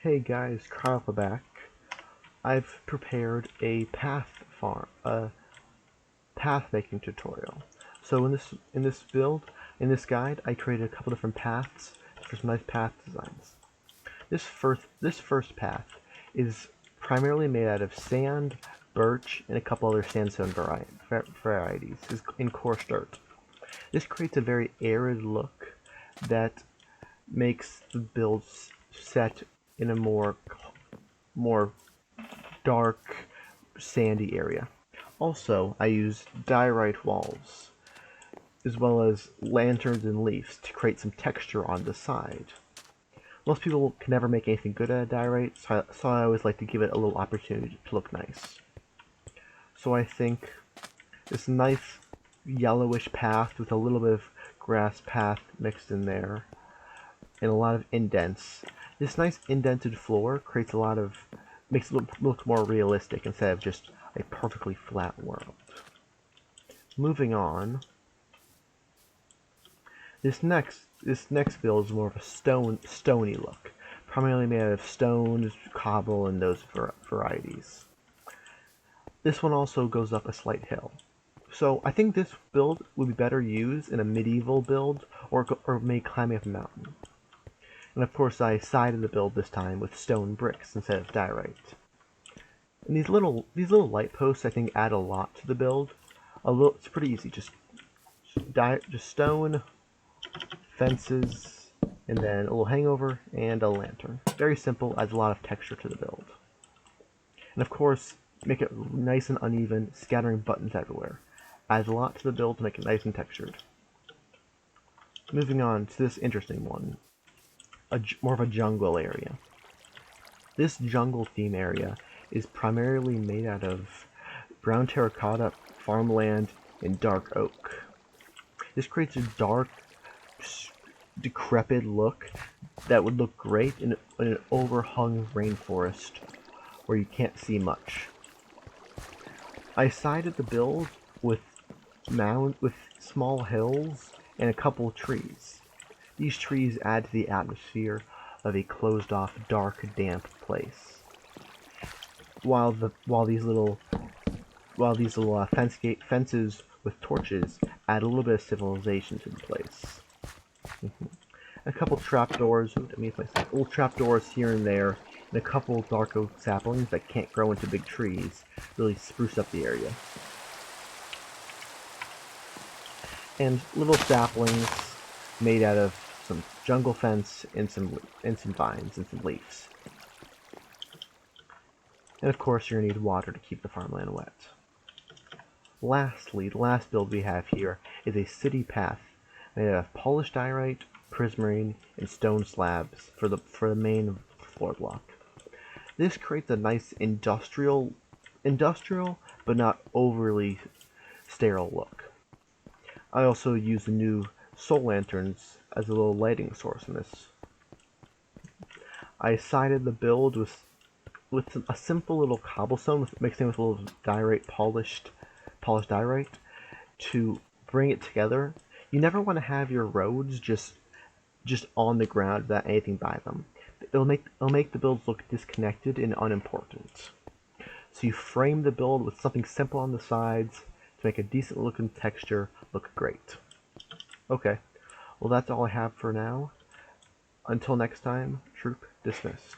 Hey guys, Kyle back. I've prepared a path making tutorial. So in this guide, I created a couple different paths for some nice path designs. This first path is primarily made out of sand, birch, and a couple other sandstone varieties in coarse dirt. This creates a very arid look that makes the build set in a more dark, sandy area. Also, I use diorite walls, as well as lanterns and leaves to create some texture on the side. Most people can never make anything good out of diorite, so I always like to give it a little opportunity to look nice. So I think this nice yellowish path with a little bit of grass path mixed in there, and a lot of indents. This nice indented floor makes it look more realistic instead of just a perfectly flat world. Moving on, this next build is more of a stony look, primarily made out of stones, cobble, and those varieties. This one also goes up a slight hill. So I think this build would be better used in a medieval build or maybe climbing up a mountain. And of course I sided the build this time with stone bricks instead of diorite. And these little light posts I think add a lot to the build. It's pretty easy, just stone, fences, and then a little hangover and a lantern. Very simple, adds a lot of texture to the build. And of course, make it nice and uneven, scattering buttons everywhere. Adds a lot to the build to make it nice and textured. Moving on to this interesting one. More of a jungle area. This jungle theme area is primarily made out of brown terracotta, farmland, and dark oak. This creates a dark, decrepit look that would look great in an overhung rainforest where you can't see much. I sided the build with small hills and a couple trees. These trees add to the atmosphere of a closed-off, dark, damp place. While these little fences with torches add a little bit of civilization to the place. A couple trapdoors, little trapdoors here and there, and a couple dark oak saplings that can't grow into big trees really spruce up the area. And little saplings made out of some jungle fence and some vines and some leaves. And of course you're going to need water to keep the farmland wet. Lastly, the last build we have here is a city path made out of polished diorite, prismarine, and stone slabs for the main floor block. This creates a nice industrial but not overly sterile look. I also use the new soul lanterns as a little lighting source in this. I sided the build with a simple little cobblestone mixed in with a little polished diorite to bring it together. You never want to have your roads just on the ground without anything by them. It'll make the builds look disconnected and unimportant. So you frame the build with something simple on the sides to make a decent looking texture look great. Okay, well that's all I have for now. Until next time, troop dismissed.